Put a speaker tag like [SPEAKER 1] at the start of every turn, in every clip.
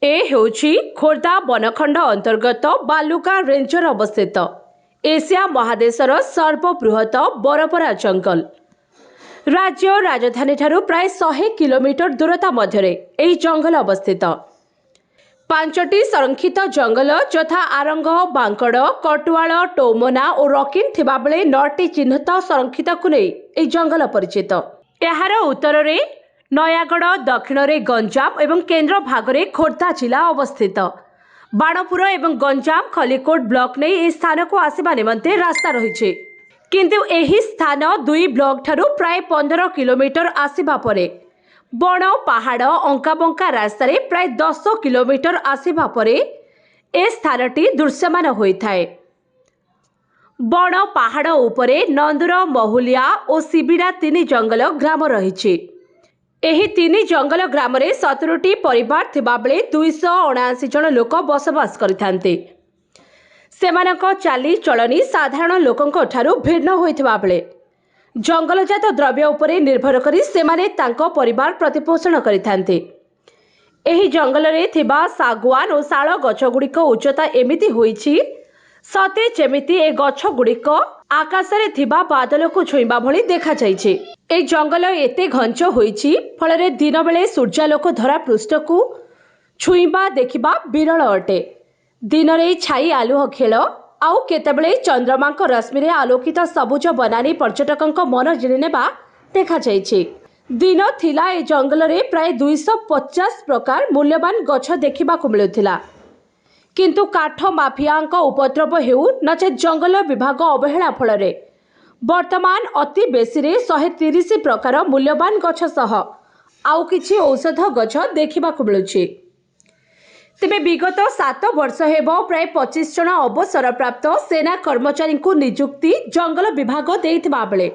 [SPEAKER 1] ए हेउछि खोर्धा बनखंड अंतर्गत बालुका रेंजर अवस्थित एशिया महादेशर सर्वबृहत बरपरा जंगल। राज्य राजधानी ठारू प्राय 100 किलोमीटर दूरता मध्य एही जंगल अवस्थित। 5टी संरक्षित जंगल यथा आरंग, बांकड़, कटुआल, टोमना और रकिन थिबा बेले 9टी चिन्हित संरक्षित को नहीं एही जंगल परिचित। एहार उत्तर में नयागढ़, दक्षिण में गंजाम एवं केन्द्र भागरे खोर्धा जिला अवस्थित। बाणपुर एवं गंजाम खलिकोट ब्लॉक नहीं इस स्थान को आसवा निमंते रास्ता रही, किंतु एही स्थान 2 ब्लॉक ठारू प्राय 15 किलोमीटर आसवा परे बण, पहाड़, अंकाबंका रास्ता रे प्राय 10 किलोमीटर आसवा परे ए स्थानटी दृश्यमान होइथाए। बण पहाड़ उपरे नंदुर, महुलिया और सिबिड़ा 3 जंगल ग्राम रही। एही 3 जंगल ग्राम रे 17टी परिवार थिबा बेले 279 जन लोक बसवास करिथान्ते। सेमानक चाली चलनी साधारण लोकंक ठारू भिन्न होइथिबा बेले जंगलजात द्रव्य उपरे निर्भर करी सेमाने तांको परिवार प्रतिपोषण करिथान्ते। एही जंगल रे थिबा सागवान और शाल गछ गुड़िक उच्चता एमिति होइछि सते जेमिति ए गछ गुड़िक आकाश रे थिबा बादल को छुईबा भली देखा जाइछि। ए जंगल एते घंच होइछि फल दिन बेले सूर्यालोक धरा पृष्ठ को छुईबा देखिबा विरल अटे। दिन रे छाई आलुह खेल आउ केतेबेले चंद्रमांक रश्मि रे आलोकित सबुज बनानी पर्यटकंक मन जिनि नेबा देखा जाइछि। दिन थिला ए जंगल रे प्राय 250 प्रकार मूल्यवान गछ देखिबा को मिलुथिला, किंतु काठ माफियांक उपद्रव हेउ नचे जंगल विभाग अवहेला फल रे वर्तमान अति बेसी रे 130 प्रकार मूल्यवान गछ सह आउ किछि औषध गछ देखिबा को मिलुछि। तेबे विगत 7 वर्ष हेबो प्राय 25 जन अवसर प्राप्त सेना कर्मचारी को नियुक्ति जंगल विभाग देइथिबा बेले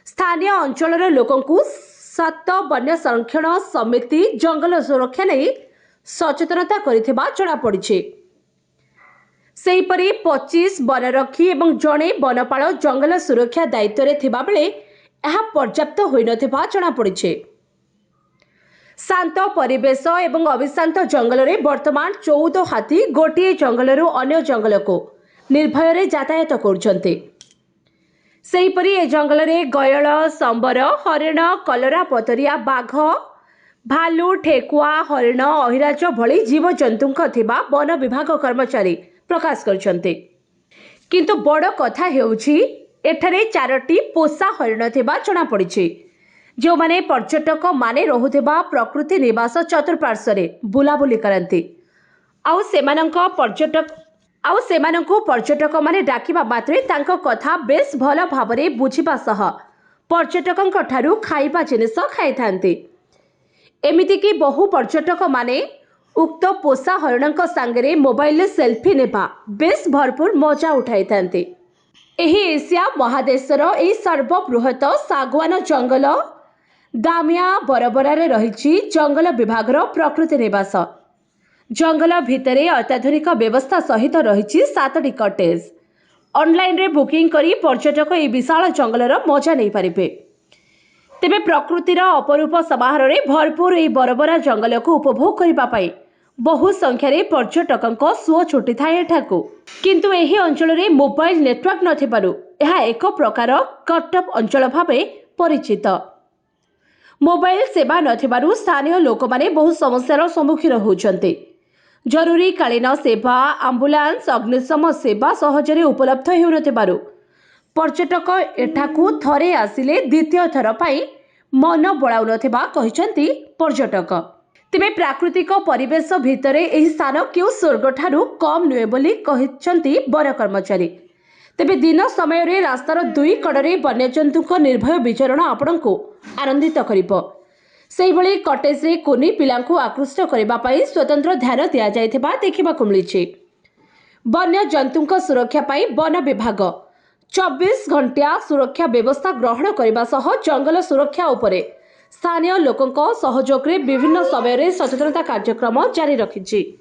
[SPEAKER 1] स्थानीय अंचलर लोकंकु 7 वन्य संरक्षण समिति जंगल सुरक्षा नहीं सचेतनता करिथिबा जणा पड़िछि। सेहीपरि 25 वनरक्षी एवं जणे वनपाल जंगल सुरक्षा दायित्व रे थिबा बेले एहा पर्याप्त होई नथिबा जणा पड़िछि। शांत परिवेश एवं अविशांत जंगल रे वर्तमान 14 हाथी गोटे जंगल अन्य जंगल को निर्भय रे यातायात करुछन्ते। सेहीपरि ए जंगल रे गयळ, संबर, हरिण, कलरा पतरिया, बाघ, भालू, ठेकुआ, हरिण, अहिराज भली जीवजंतुक थिबा वन विभाग कर्मचारी प्रकाश करछन्ते। किंतु बड़ कथा हेउछि एठारे 4टी पोषा हरिण थिबा जणा पड़िछि, जो माने पर्यटक माने रहुथिबा प्रकृति निवास चतुर्पार्श्व बुलाबुली करती आउ सेमानंको पर्यटक माने डाकिबा मात्रे तांको कथा बेस भल भाबरे बुझिबा सह पर्यटकंक ठारू खाइबा जिनिस खाइथान्ते। एमिति कि बहु पर्यटक माने उक्त पोषा हरिणंक सांगरे मोबाइल सेल्फी नेबा बेस भरपूर मजा उठाइथान्ते। एही एशिया महादेशर एही सर्वबृहत सागवान जंगल दामिया बरबरारे रही जंगल विभाग प्रकृति निवास। जंगल भितरे अत्याधुनिक व्यवस्था सहित रही 7टी कटेज। ऑनलाइन रे बुकिंग करी पर्यटक ए विशाल जंगलर मजा नहीं पारिबे। तेबे प्रकृतिर अपरूप समाहार रे भरपूर ए बरबरा जंगल को उपभोग करिबा पाई बहु संख्यार पर्यटकंक सुओ छुटी थाए एठाकू, किंतु एही अंचल रे मोबाइल नेटवर्क नथिबारु एहा एक प्रकार कटअप अंचल भाबे परिचित। मोबाइल सेवा नथिबारु स्थानीय लोक माने बहु समस्यार सम्मुखीन होउछन्ते। जरूरी कालीन सेवा, आम्बुलांस, अग्निशम सेवा सहजरे उपलब्ध हेउ नथिबारु पर्यटक एठाकू थरे आसिले द्वितीय थर पाई मन बळाउ नथिबा कहिसंती पर्यटक। तेबे प्राकृतिक परिवेश भितरे एही स्थान केउ स्वर्ग ठारू कम नुहे बोली कहिसंती वन कर्मचारी। तेबे दिन समय रे रास्तार 2 कड़े वन्यजंतुक निर्भय विचरण आपणको आनंदित करिबो। सेही भली कटेज रे कुनी पिलांकु आकृष्ट करिबा पई स्वतंत्र ध्यान दिया जायथिबा देखिबा को मिलिछि। वन्य जंतुक सुरक्षा पई वन विभाग 24 घंटिया सुरक्षा व्यवस्था ग्रहण करिबा सह जंगल सुरक्षा उपरे स्थानीय लोकंक सहयोग रे विभिन्न समय रे सचेतनता कार्यक्रम जारी रखिछि।